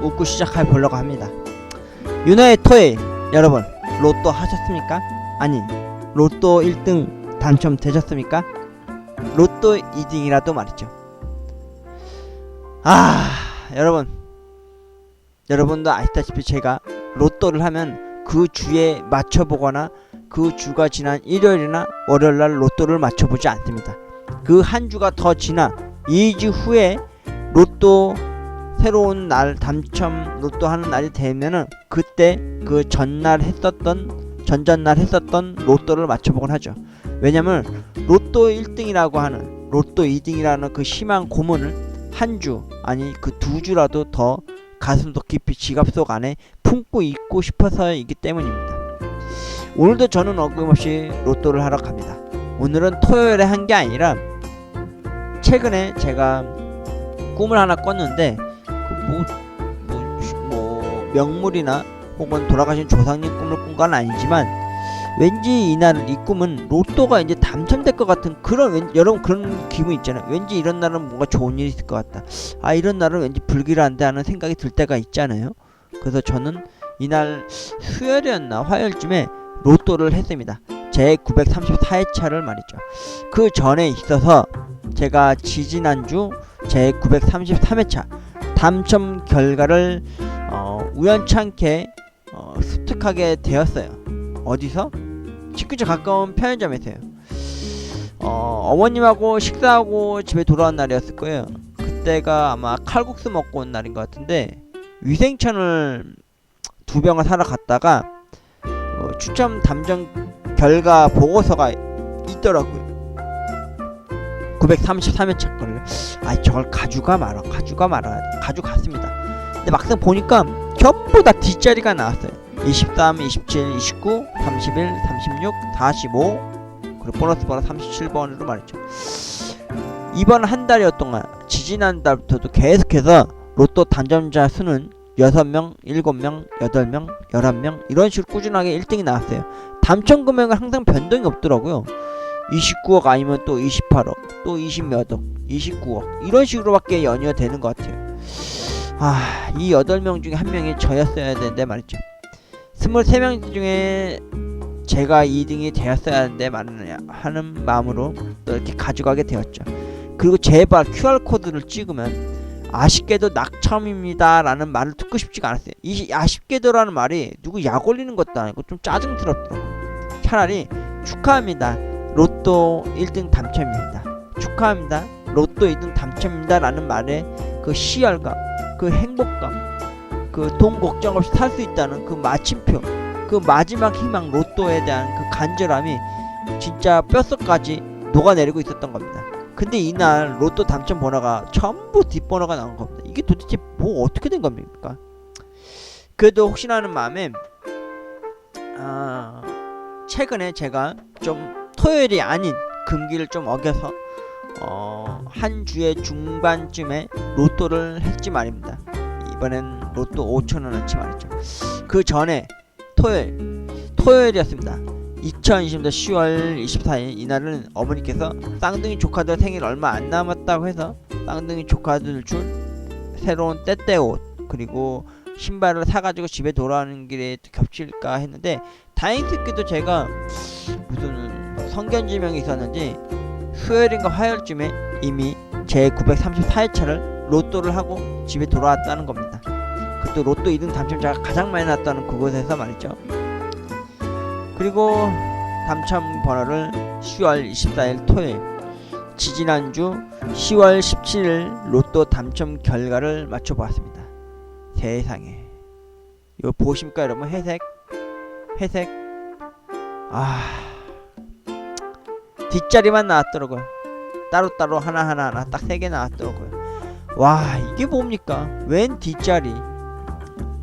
웃고 시작해 보려고 합니다. 윤호의 토요일, 여러분 로또 하셨습니까? 아니, 로또 1등 당첨되셨습니까? 로또 2등이라도 말이죠. 여러분도 아시다시피 제가 로또를 하면 그 주에 맞춰보거나 그 주가 지난 일요일이나 월요일날 로또를 맞춰보지 않습니다. 그 한 주가 더 지나 2주 후에 로또 새로운 날 당첨 로또 하는 날이 되면은 그때 그 전날 했었던 로또를 맞춰보곤 하죠. 왜냐면 로또 1등이라고 하는 로또 2등이라는 그 심한 고문을 한 주 아니 그 두 주라도 더 가슴속 깊이 지갑 속 안에 품고 있고 싶어서이기 때문입니다. 오늘도 저는 어김없이 로또를 하러 갑니다. 오늘은 토요일에 한 게 아니라 최근에 제가 꿈을 하나 꿨는데 명물이나 혹은 돌아가신 조상님 꿈을 꾼 건 아니지만 왠지 이날 이 꿈은 로또가 이제 당첨될 것 같은 그런 여러분 그런 기분 있잖아요. 왠지 이런 날은 뭔가 좋은 일이 있을 것 같다. 이런 날은 왠지 불길한데 하는 생각이 들 때가 있잖아요. 그래서 저는 이날 수요일이었나 화요일쯤에 로또를 했습니다. 제 934회차를 말이죠. 그 전에 있어서 제가 지지난주 제 933회차 당첨 결과를 우연찮게 습득하게 되었어요. 어디서? 직근처 가까운 편의점에서요. 어머님하고 식사하고 집에 돌아온 날이었을 거예요. 그때가 아마 칼국수 먹고 온 날인 것 같은데 위생천을 2병을 사러 갔다가 추첨 당첨 결과 보고서가 있더라고요. 933회차 거를 저걸 가져갔습니다. 근데 막상 보니까 전부 다 뒷자리가 나왔어요. 23, 27, 29, 31, 36, 45 그리고 보너스 번호 37번으로 말이죠. 이번 한 달여 동안 지지난 달부터도 계속해서 로또 당첨자 수는 6명, 7명, 8명, 11명 이런 식으로 꾸준하게 1등이 나왔어요. 당첨 금액은 항상 변동이 없더라고요. 29억 아니면 또 28억 또 20몇 억 29억 이런 식으로밖에 연이어 되는 것 같아요. 이 8명 중에 한 명이 저였어야 되는데 말이죠. 23명 중에 제가 2등이 되었어야 하는데 하는 마음으로 또 이렇게 가져가게 되었죠. 그리고 제발 QR코드를 찍으면 아쉽게도 낙첨입니다 라는 말을 듣고 싶지가 않았어요. 이 아쉽게도라는 말이 누구 약 올리는 것도 아니고 좀 짜증스럽더라고요. 차라리 축하합니다 로또 1등 당첨입니다, 축하합니다 로또 2등 당첨입니다 라는 말에 그 희열감, 그 행복감, 그 돈 걱정 없이 살 수 있다는 그 마침표, 그 마지막 희망 로또에 대한 그 간절함이 진짜 뼛속까지 녹아내리고 있었던 겁니다. 근데 이날 로또 당첨 번호가 전부 뒷번호가 나온 겁니다. 이게 도대체 뭐 어떻게 된 겁니까? 그래도 혹시나 하는 마음에 최근에 제가 좀 토요일이 아닌 금기를 좀 어겨서 한 주의 중반쯤에 로또를 했지 말입니다. 이번엔 로또 5,000원어치 말이죠. 그 전에 토요일이었습니다. 2020년 10월 24일 이날은 어머니께서 쌍둥이 조카들 생일 얼마 안 남았다고 해서 쌍둥이 조카들 줄 새로운 때때 옷 그리고 신발을 사가지고 집에 돌아오는 길에 겹칠까 했는데 다행스럽게도 제가 무슨 성견지명이 있었는지 수요일인가 화요일쯤에 이미 제 934회차를 로또를 하고 집에 돌아왔다는 겁니다. 그것도 로또 2등 당첨자가 가장 많이 났다는 그곳에서 말이죠. 그리고 당첨 번호를 10월 24일 토요일 지지난주 10월 17일 로또 당첨 결과를 맞춰보았습니다. 세상에 이거 보십니까 여러분? 회색 뒷자리만 나왔더라고요. 따로따로 하나 딱 3개 나왔더라고요. 와 이게 뭡니까? 웬 뒷자리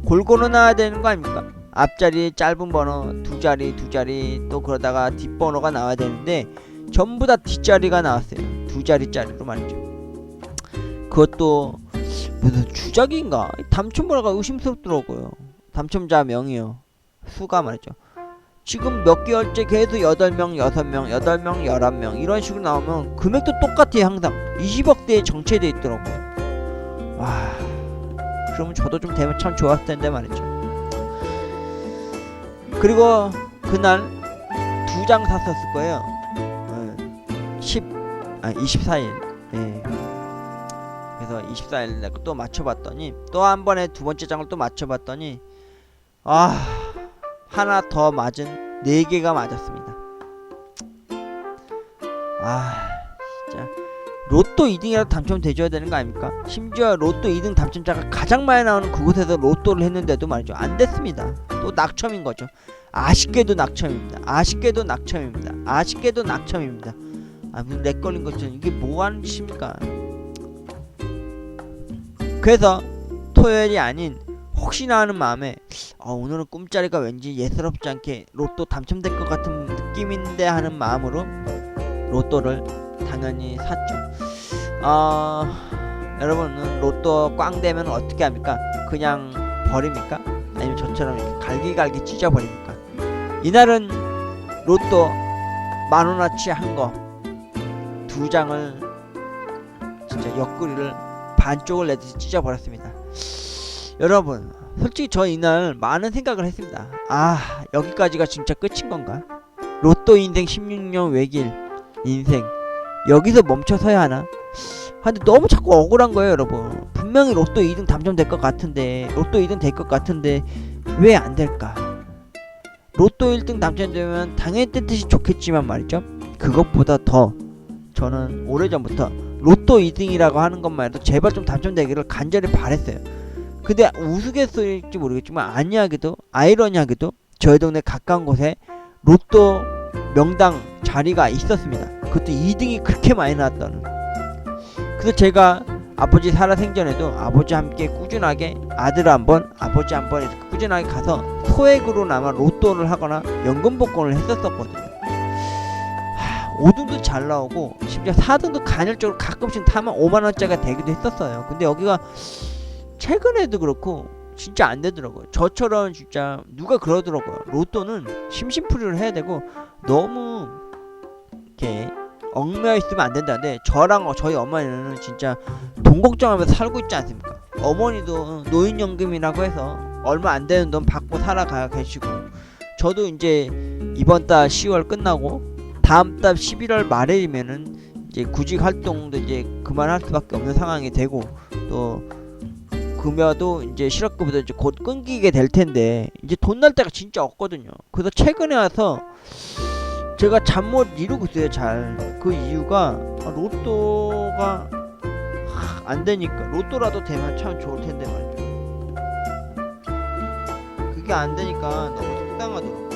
골고루 나와야 되는 거 아닙니까? 앞자리 짧은 번호 2자리 또 그러다가 뒷번호가 나와야 되는데 전부 다 뒷자리가 나왔어요. 2자리짜리로 말이죠. 그것도 무슨 주작인가? 당첨번호가 의심스럽더라고요. 당첨자 명이요 수가 말이죠. 지금 몇 개월째 계속 8명, 6명, 8명, 11명 이런 식으로 나오면 금액도 똑같아요. 항상 20억대에 정체돼 있더라고요. 와, 그러면 저도 좀 되면 참 좋았을 텐데 말이죠. 그리고 그날 2장 샀었을 거예요. 24일. 예. 그래서 24일 내가 또 맞춰봤더니 또 한 번에 두 번째 장을 또 맞춰봤더니 하나 더 맞은 4개가 맞았습니다. 진짜 로또 2등이라도 당첨돼줘야 되는 거 아닙니까? 심지어 로또 2등 당첨자가 가장 많이 나오는 그곳에서 로또를 했는데도 말이죠, 안 됐습니다. 또 낙첨인 거죠. 아쉽게도 낙첨입니다. 아쉽게도 낙첨입니다. 아쉽게도 낙첨입니다. 무슨 렉 걸린 것처럼 이게 뭐 하는 짓입니까? 그래서 토요일이 아닌 혹시나 하는 마음에 오늘은 꿈자리가 왠지 예사롭지 않게 로또 당첨될 것 같은 느낌인데 하는 마음으로 로또를 당연히 샀죠. 여러분은 로또 꽝 되면 어떻게 합니까? 그냥 버립니까? 아니면 저처럼 이렇게 갈기갈기 찢어버립니까? 이날은 로또 10,000원어치 한 거 2장을 진짜 옆구리를 반쪽을 내듯이 찢어버렸습니다. 여러분, 솔직히 저 이날 많은 생각을 했습니다. 여기까지가 진짜 끝인 건가? 로또 인생 16년 외길 인생 여기서 멈춰서야 하나? 근데 너무 자꾸 억울한 거예요, 여러분. 분명히 로또 2등 당첨될 것 같은데, 로또 2등 될 것 같은데 왜 안 될까? 로또 1등 당첨되면 당연히 뜻이 좋겠지만 말이죠. 그것보다 더 저는 오래전부터 로또 2등이라고 하는 것만 해도 제발 좀 당첨되기를 간절히 바랬어요. 근데 우스갯소리일지 모르겠지만 아이러니하게도 저희 동네 가까운 곳에 로또 명당 자리가 있었습니다. 그것도 2등이 그렇게 많이 나왔다는. 그래서 제가 아버지 살아생전에도 아버지와 함께 꾸준하게 아들 한번 아버지 한번 이렇게 꾸준하게 가서 소액으로나마 로또를 하거나 연금 복권을 했었거든요. 5등도 잘 나오고 심지어 4등도 간헐적으로 가끔씩 타면 5만원짜리가 되기도 했었어요. 근데 여기가 최근에도 그렇고 진짜 안 되더라고요. 저처럼 진짜 누가 그러더라고요. 로또는 심심풀이를 해야 되고 너무 이렇게 얽매여 있으면 안 된다는데, 저랑 저희 어머니는 진짜 돈 걱정하면서 살고 있지 않습니까? 어머니도 노인연금이라고 해서 얼마 안 되는 돈 받고 살아가 계시고, 저도 이제 이번 달 10월 끝나고 다음 달 11월 말이면은 이제 구직 활동도 이제 그만할 수밖에 없는 상황이 되고, 또 금여도 이제 실업급여도 이제 곧 끊기게 될 텐데 이제 돈 날 때가 진짜 없거든요. 그래서 최근에 와서 제가 잠 못 이루고 있어요. 잘. 그 이유가 로또가 안 되니까. 로또라도 되면 참 좋을 텐데 말이죠. 그게 안 되니까 너무 속상하더라고.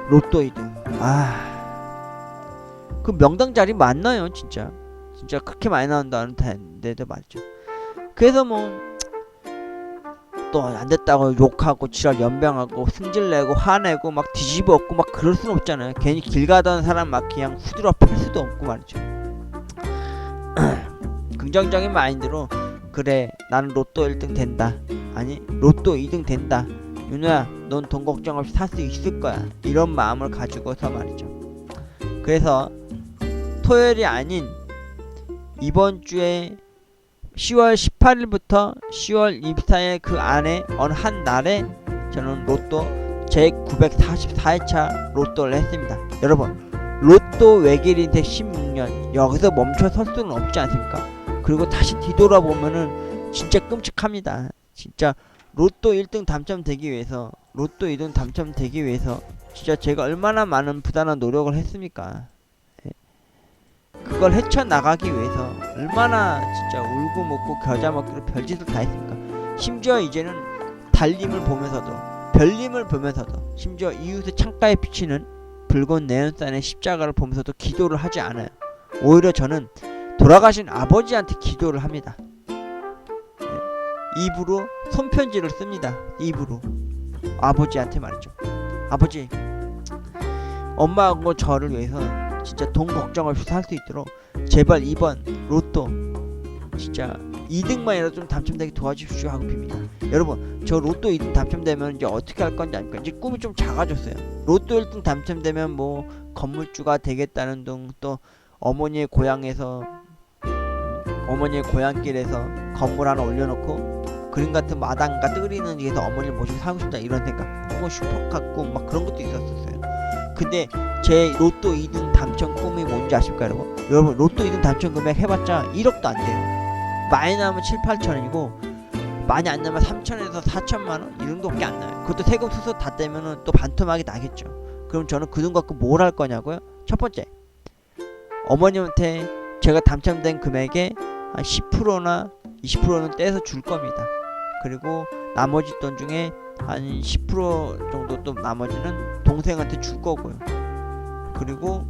로또 2등. 그 명당 자리 맞나요, 진짜? 진짜 그렇게 많이 나온다는 텐데도 말이죠. 그래서 뭐 또 안됐다고 욕하고 지랄 연병하고 승질내고 화내고 막 뒤집어 엎고 막 그럴 순 없잖아요. 괜히 길 가던 사람 막 그냥 후드려 팰 수도 없고 말이죠. 긍정적인 마인드로 그래 나는 로또 1등 된다, 아니 로또 2등 된다, 윤호야 넌 돈 걱정 없이 살 수 있을 거야, 이런 마음을 가지고서 말이죠. 그래서 토요일이 아닌 이번 주에 10월 18일부터 10월 24일 그 안에 어느 한 날에 저는 로또 제 944회차 로또를 했습니다. 여러분, 로또 외길 인생 16년 여기서 멈춰 설 수는 없지 않습니까? 그리고 다시 뒤돌아보면은 진짜 끔찍합니다. 진짜 로또 1등 당첨되기 위해서, 로또 2등 당첨되기 위해서 진짜 제가 얼마나 많은 부단한 노력을 했습니까? 그걸 헤쳐나가기 위해서 얼마나 진짜 울고 먹고 겨자 먹기로 별짓을 다 했습니까? 심지어 이제는 달님을 보면서도, 별님을 보면서도, 심지어 이웃의 창가에 비치는 붉은 네온산의 십자가를 보면서도 기도를 하지 않아요. 오히려 저는 돌아가신 아버지한테 기도를 합니다. 입으로 손편지를 씁니다. 입으로 아버지한테 말이죠. 아버지, 엄마하고 저를 위해서 진짜 돈 걱정 없이 살 수 있도록 제발 이번 로또 진짜 2등만이라도 좀 당첨되게 도와주십시오 하고 빕니다. 여러분, 저 로또 2등 당첨되면 이제 어떻게 할 건지 아닙니까? 이제 꿈이 좀 작아졌어요. 로또 1등 당첨되면 뭐 건물주가 되겠다는 등, 또 어머니의 고향길에서 건물 하나 올려놓고 그림 같은 마당과 뜨리는 데에서 어머니를 모시고 살고 싶다, 이런 생각. 혹은 슈퍼카 꿈, 막 그런 것도 있었어요. 근데 제 로또 2등 당첨 꿈이 뭔지 아십니까, 여러분? 여러분, 로또 2등 당첨 금액 해봤자 1억도 안 돼요. 많이 나오면 7, 8천이고 많이 안 나면 3천에서 4천만원 이 정도밖에 안 나요. 그것도 세금 수수 다 떼면은 또 반토막이 나겠죠. 그럼 저는 그 돈 갖고 뭘 할 거냐고요? 첫 번째, 어머님한테 제가 당첨된 금액의 한 10%나 20%는 떼서 줄 겁니다. 그리고 나머지 돈 중에 한 10% 정도, 또 나머지는 동생한테 줄 거고요. 그리고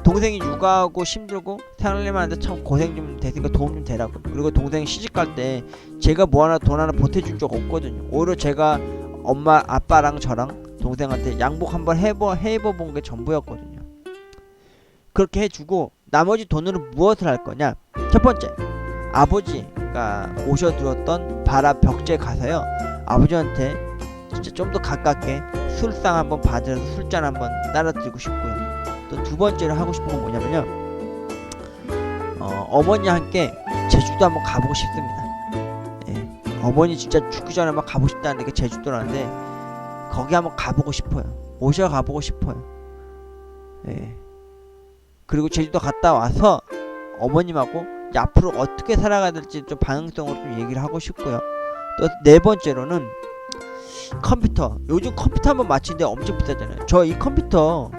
동생이 육아하고 힘들고 생활하는데 참 고생 좀 됐으니까 도움 좀 되라고. 그리고 동생이 시집갈 때 제가 뭐 하나 돈 하나 보태준 적 없거든요. 오히려 제가 엄마 아빠랑 저랑 동생한테 양복 한번 해본 게 전부였거든요. 그렇게 해주고 나머지 돈으로 무엇을 할 거냐. 첫 번째, 아버지가 오셔들었던 바라 벽제 가서요, 아버지한테 진짜 좀 더 가깝게 술상 한번 받으셔서 술잔 한번 따라드리고 싶고요. 또 두 번째로 하고 싶은 건 뭐냐면요, 어머니와 함께 제주도 한번 가보고 싶습니다. 예, 어머니 진짜 죽기 전에 한번 가보고 싶다는데 그 제주도라는데 거기 한번 가보고 싶어요. 모셔 가보고 싶어요. 예. 그리고 제주도 갔다 와서 어머님하고 이제 앞으로 어떻게 살아가야 될지 좀 방향성으로 좀 얘기를 하고 싶고요. 또 네 번째로는 컴퓨터. 요즘 컴퓨터 한번 맞추는데 엄청 비싸잖아요. 저 이 컴퓨터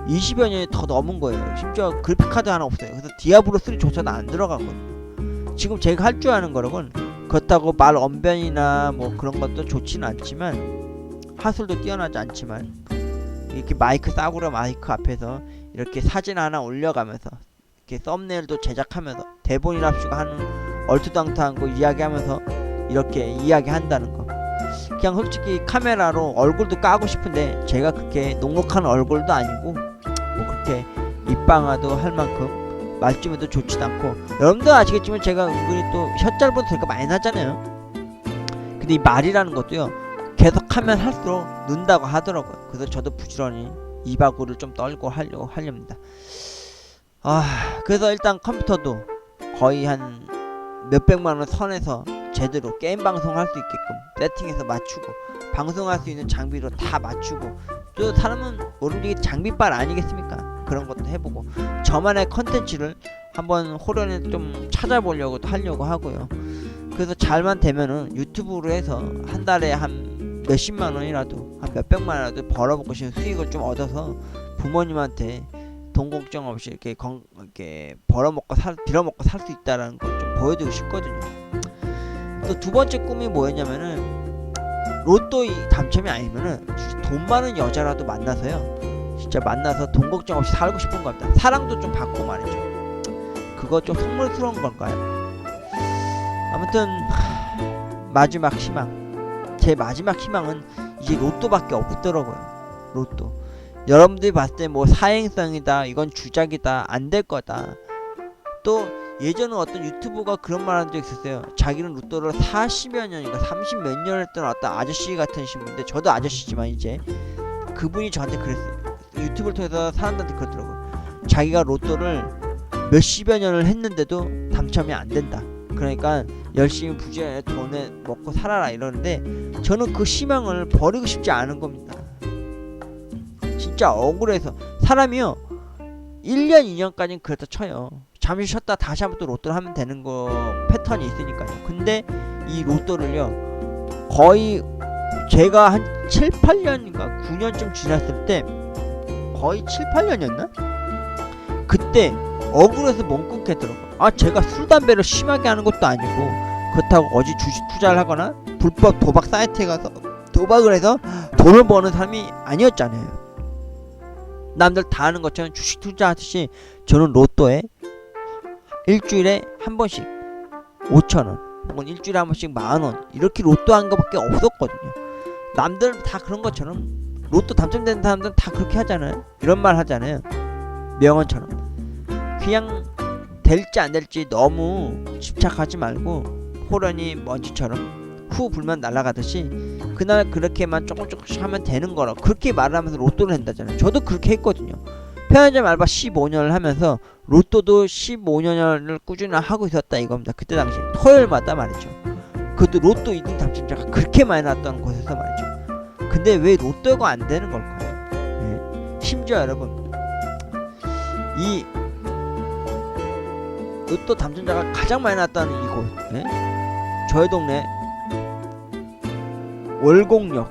20여 년이 더 넘은 거예요. 심지어 그래픽카드 하나 없어요. 그래서 디아블로 3조차도 안 들어가거든요. 지금 제가 할 줄 아는 거라곤, 그렇다고 말 언변이나 뭐 그런 것도 좋지는 않지만, 하술도 뛰어나지 않지만, 이렇게 마이크 싸구려 마이크 앞에서 이렇게 사진 하나 올려가면서 이렇게 썸네일도 제작하면서 대본이랍시고 하는 얼토당토한 거 이야기하면서 이렇게 이야기한다는 거. 그냥 솔직히 카메라로 얼굴도 까고 싶은데 제가 그렇게 녹록한 얼굴도 아니고 뭐 그렇게 입방아도 할 만큼 말주변도 좋지도 않고, 여러분도 아시겠지만 제가 은근히 또 혓잘보도 소리가 많이 나잖아요. 근데 이 말이라는 것도요, 계속 하면 할수록 는다고 하더라고요. 그래서 저도 부지런히 이바구를 좀 떨고 하렵니다. 그래서 일단 컴퓨터도 거의 한 몇백만원 선에서 제대로 게임 방송할 수 있게끔 세팅해서 맞추고, 방송할 수 있는 장비로 다 맞추고, 또 사람은 모르게 장비빨 아니겠습니까? 그런 것도 해보고, 저만의 컨텐츠를 한번 호련에 좀 찾아보려고 하려고 하고요. 그래서 잘만 되면은 유튜브로 해서 한 달에 한 몇십만원이라도, 한 몇백만원이라도 벌어먹고 싶은 수익을 좀 얻어서 부모님한테 돈 걱정 없이 이렇게 벌어먹고 빌어먹고 살 수 있다라는 걸 좀 보여드리고 싶거든요. 또 두 번째 꿈이 뭐였냐면은, 로또 당첨이 아니면은 돈 많은 여자라도 만나서요, 진짜 만나서 돈 걱정 없이 살고 싶은 겁니다. 사랑도 좀 받고 말이죠. 그거 좀 선물스러운 걸까요? 아무튼 마지막 희망, 제 마지막 희망은 이제 로또밖에 없더라고요. 로또. 여러분들이 봤을 때 뭐 사행성이다, 이건 주작이다, 안 될 거다. 또 예전에 어떤 유튜버가 그런 말 한 적 있었어요. 자기는 로또를 40여 년인가 30 몇 년을 했던 어떤 아저씨 같은 신분인데, 저도 아저씨지만 이제 그분이 저한테 그랬어요. 유튜브를 통해서 사람들한테 그러더라고요. 자기가 로또를 몇십여 년을 했는데도 당첨이 안 된다. 그러니까 열심히 부지런히 돈을 먹고 살아라 이러는데, 저는 그 희망을 버리고 싶지 않은 겁니다. 진짜 억울해서. 사람이요 1년 2년까지는 그렇다 쳐요. 잠시 쉬었다 다시 한번 또 로또를 하면 되는 거 패턴이 있으니까요. 근데 이 로또를요, 거의 제가 한 7, 8년인가 9년쯤 지났을 때, 거의 7, 8년이었나? 그때 억울해서 못 끊겠더라고요. 제가 술, 담배를 심하게 하는 것도 아니고, 그렇다고 어디 주식 투자를 하거나 불법 도박 사이트에 가서 도박을 해서 돈을 버는 사람이 아니었잖아요. 남들 다 하는 것처럼 주식 투자하듯이 저는 로또에 일주일에 한 번씩 5,000원, 혹은 일주일에 한 번씩 10,000원, 이렇게 로또 한 거밖에 없었거든요. 남들 다 그런 것처럼, 로또 당첨된 사람들은 다 그렇게 하잖아요. 이런 말 하잖아요. 명언처럼. 그냥 될지 안 될지 너무 집착하지 말고 호련히 먼지처럼 후 불면 날아가듯이 그날 그렇게만 조금씩 하면 되는 거라 그렇게 말하면서 로또를 한다잖아요. 저도 그렇게 했거든요. 편의점 알바 15년을 하면서 로또도 15년을 꾸준히 하고 있었다 이겁니다. 그때 당시 토요일마다 말이죠. 그것도 로또 2등 당첨자가 그렇게 많이 나왔다는 곳에서 말이죠. 근데 왜 로또가 안 되는 걸까요? 네. 심지어 여러분 이 로또 당첨자가 가장 많이 나왔다는 이곳, 네? 저희 동네 월곡역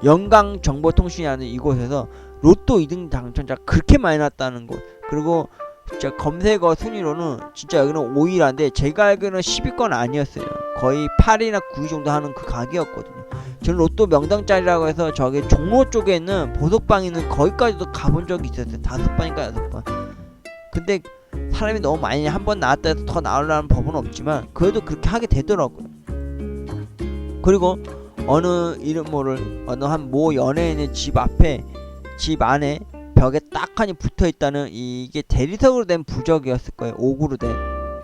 영광정보통신이라는 이곳에서 로또 2등 당첨자가 그렇게 많이 났다는 곳. 그리고 진짜 검색어 순위로는 진짜 여기는 5위란데 제가 알기로는 10위권 아니었어요. 거의 8위나 9위 정도 하는 그 가게였거든요. 저는 로또 명당짜리라고 해서 저기 종로 쪽에 있는 보석방에 있는 거기까지도 가본 적이 있었어요. 5번인가 6번. 근데 사람이 너무 많이 한 번 나왔다 해서 더 나오려는 법은 없지만 그래도 그렇게 하게 되더라고요. 그리고 어느 이름 모를 어느 한 모 연예인의 집 앞에 집 안에 벽에 딱하니 붙어있다는 이게 대리석으로 된 부적이었을 거예요. 옥으로 된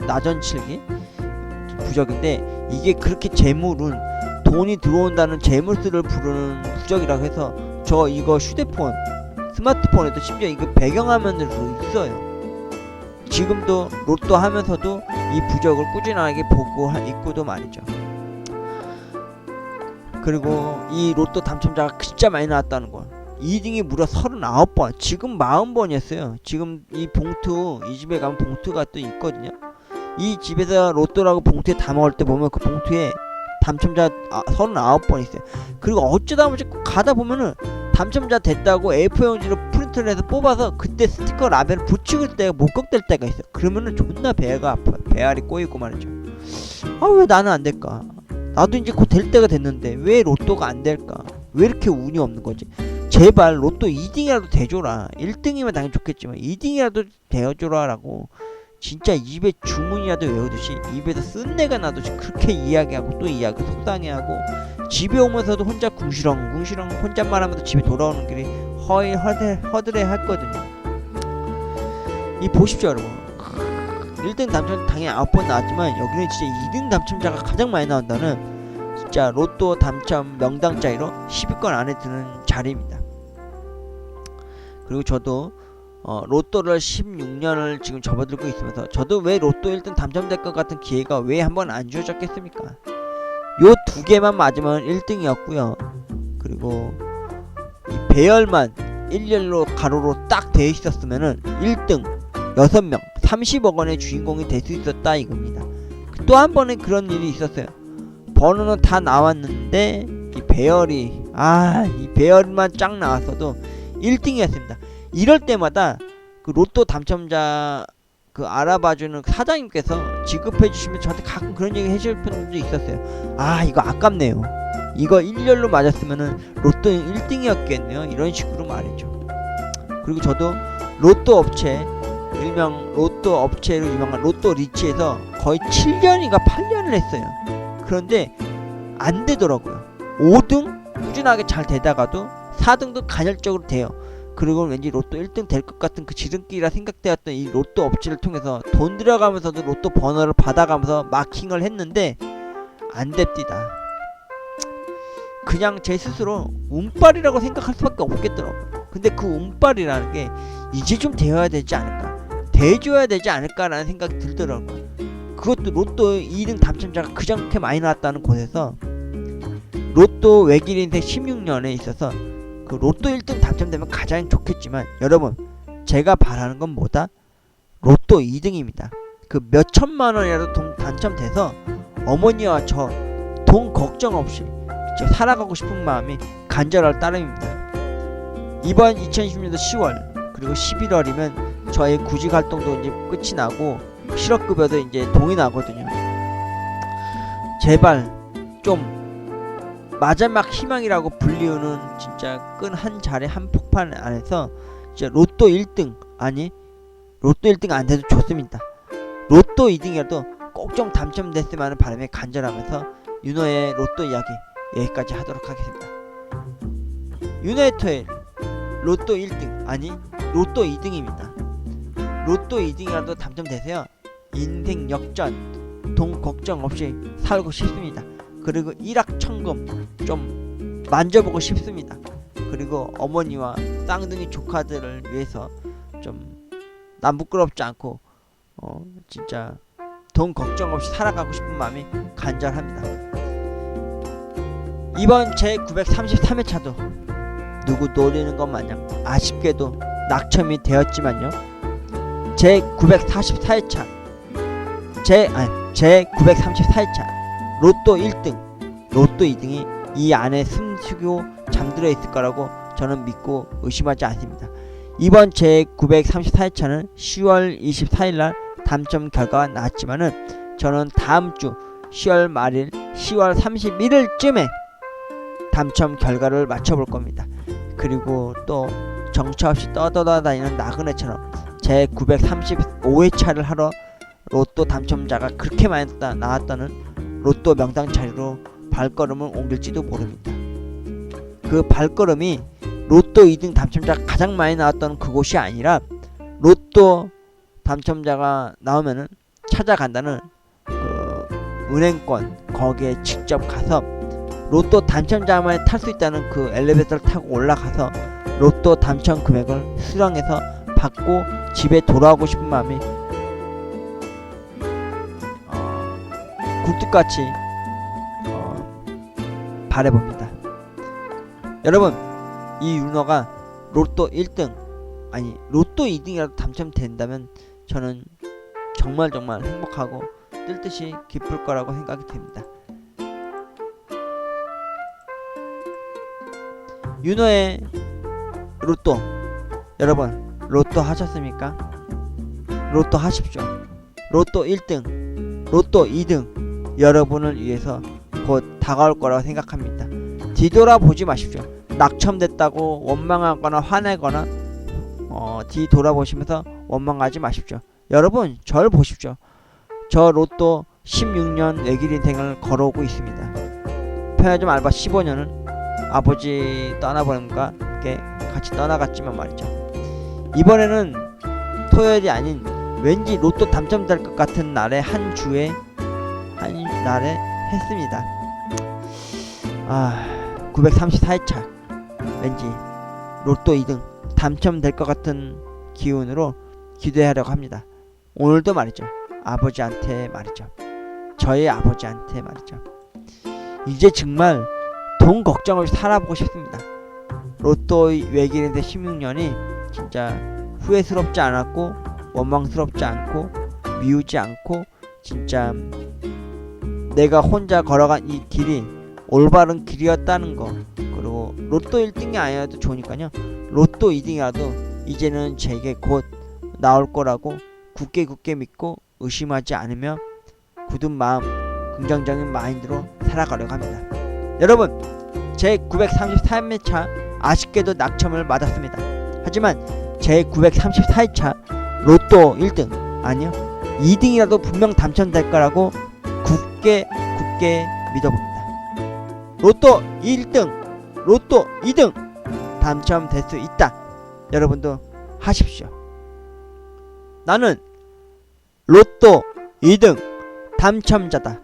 나전칠기 부적인데 이게 그렇게 재물은 돈이 들어온다는 재물수를 부르는 부적이라고 해서 저 이거 휴대폰 스마트폰에도 심지어 이거 배경화면으로 있어요. 지금도 로또 하면서도 이 부적을 꾸준하게 보고 있고도 말이죠. 그리고 이 로또 당첨자가 진짜 많이 나왔다는 거 2등이 무려 39번 지금 40번이었어요 지금 이 봉투 이 집에 가면 봉투가 또 있거든요. 이 집에서 로또라고 봉투에 담아올 때 보면 그 봉투에 당첨자 39번 있어요. 그리고 어쩌다 보니 가다 보면은 당첨자 됐다고 A4 용지로 프린트를 해서 뽑아서 그때 스티커 라벨을 붙이고 때가 못 꺾될 때가 있어요. 그러면은 존나 배가 아파요. 배알이 꼬이고 말이죠. 아 왜 나는 안 될까? 나도 이제 곧 될 때가 됐는데 왜 로또가 안 될까? 왜 이렇게 운이 없는 거지? 제발 로또 2등이라도 대줘라. 1등이면 당연히 좋겠지만 2등이라도 대줘라라고 진짜 입에 주문이라도 외우듯이 입에서 쓴내가 나듯이 그렇게 이야기하고 또 이야기하고 속상해하고 집에 오면서도 혼자 궁시렁 혼잣말하면서 집에 돌아오는 길이 허드레 했거든요. 이 보십시오 여러분. 1등 당첨 당연히 9번 나왔지만 여기는 진짜 2등 당첨자가 가장 많이 나온다는 진짜 로또 당첨 명당짜리로 10위권 안에 드는 자리입니다. 그리고 저도 로또를 16년을 지금 접어들고 있으면서 저도 왜 로또 1등 당첨될 것 같은 기회가 왜 한번 안 주어졌겠습니까? 요 두 개만 맞으면 1등이었고요. 그리고 이 배열만 일렬로 가로로 딱 돼 있었으면은 1등 6명 30억 원의 주인공이 될 수 있었다 이겁니다. 또 한 번은 그런 일이 있었어요. 번호는 다 나왔는데 이 배열만 쫙 나왔어도 1등이었습니다. 이럴 때마다 그 로또 당첨자 그 알아봐주는 사장님께서 지급해주시면 저한테 가끔 그런 얘기 해줄 분도 있었어요. 아 이거 아깝네요. 이거 일렬로 맞았으면은 로또 1등이었겠네요. 이런 식으로 말이죠. 그리고 저도 로또 업체 일명 로또 업체로 유명한 로또 리치에서 거의 7년인가 8년을 했어요. 그런데 안 되더라고요. 5등 꾸준하게 잘 되다가도 4등도 간헐적으로 돼요. 그리고 왠지 로또 1등 될 것 같은 그 지름길이라 생각되었던 이 로또 업체를 통해서 돈 들여가면서도 로또 번호를 받아가면서 마킹을 했는데 안 됩니다. 그냥 제 스스로 운빨이라고 생각할 수밖에 없겠더라고요. 근데 그 운빨이라는 게 이제 좀 되어야 되지 않을까, 대줘야 되지 않을까라는 생각이 들더라고요. 그것도 로또 2등 당첨자가 그렇게 많이 나왔다는 곳에서 로또 외길 인생 16년에 있어서 그 로또 1등 당첨되면 가장 좋겠지만 여러분 제가 바라는 건 뭐다? 로또 2등입니다. 그 몇천만 원이라도 돈 당첨돼서 어머니와 저 돈 걱정 없이 살아가고 싶은 마음이 간절할 따름입니다. 이번 2020년도 10월 그리고 11월이면 저의 구직 활동도 이제 끝이 나고 실업급여도 이제 동이 나거든요. 제발 좀 마지막 희망이라고 불리우는 진짜 끈 한 자리 한 폭탄 안에서 진짜 로또 1등 로또 1등 안 돼도 좋습니다. 로또 2등이라도 꼭 좀 당첨됐으면 하는 바람에 간절하면서 윤호의 로또 이야기 여기까지 하도록 하겠습니다. 윤호의 토요일 로또 1등 로또 2등입니다. 로또 2등이라도 당첨되세요. 인생 역전, 돈 걱정 없이 살고 싶습니다. 그리고 일확천금 좀 만져보고 싶습니다. 그리고 어머니와 쌍둥이 조카들을 위해서 좀 남 부끄럽지 않고 진짜 돈 걱정 없이 살아가고 싶은 마음이 간절합니다. 이번 제 933회차도 누구 노리는 것 마냥 아쉽게도 낙첨이 되었지만요, 제 944회차 제 934회차 로또 1등 로또 2등이 이 안에 숨쉬고 잠들어 있을 거라고 저는 믿고 의심하지 않습니다. 이번 제 934회차는 10월 24일날 당첨 결과가 나왔지만은 저는 다음주 10월 말일 10월 31일쯤에 당첨 결과를 맞춰볼 겁니다. 그리고 또 정처 없이 떠돌아다니는 나그네처럼 제 935회차를 하러 로또 당첨자가 그렇게 많이 나왔다는 로또 명당 자리로 발걸음을 옮길지도 모릅니다. 그 발걸음이 로또 2등 당첨자가 가장 많이 나왔던 그곳이 아니라 로또 당첨자가 나오면은 찾아간다는 그 은행권 거기에 직접 가서 로또 당첨자만 탈 수 있다는 그 엘리베이터를 타고 올라가서 로또 당첨 금액을 수령해서 받고 집에 돌아오고 싶은 마음이 굴뚝같이 바라봅니다. 여러분, 이 윤호가 로또 1등 아니 로또 2등이라도 당첨된다면 저는 정말 행복하고 뜰듯이 기쁠 거라고 생각이 됩니다. 윤호의 로또, 여러분 로또 하셨습니까? 로또 하십시오. 로또 1등 로또 2등 여러분을 위해서 곧 다가올 거라고 생각합니다. 뒤돌아보지 마십시오. 낙첨됐다고 원망하거나 화내거나 뒤돌아보시면서 원망하지 마십시오. 여러분 절 보십시오. 저 로또 16년 외길 인생을 걸어오고 있습니다. 편의점 알바 15년을 아버지 떠나보nem과 함께 같이 떠나갔지만 말이죠. 이번에는 토요일이 아닌 왠지 로또 당첨될 것 같은 날에 한 날에 했습니다. 934회차 왠지 로또 2등 당첨될 것 같은 기운으로 기대하려고 합니다. 오늘도 말이죠. 아버지한테 말이죠. 저의 아버지한테 말이죠. 이제 정말 돈 걱정 없이 살아보고 싶습니다. 로또 외길인데 16년이 진짜 후회스럽지 않았고 원망스럽지 않고 미우지 않고 진짜 내가 혼자 걸어간 이 길이 올바른 길이었다는 거, 그리고 로또 1등이 아니어도 좋으니까요. 로또 2등이라도 이제는 제게 곧 나올 거라고 굳게 믿고 의심하지 않으며 굳은 마음, 긍정적인 마인드로 살아가려고 합니다. 여러분, 제 933회차 아쉽게도 낙첨을 맞았습니다. 하지만 제 934회차 로또 1등 아니요 2등이라도 분명 당첨될 거라고 굳게 믿어봅니다. 로또 1등 로또 2등 당첨될 수 있다. 여러분도 하십시오. 나는 로또 2등 당첨자다.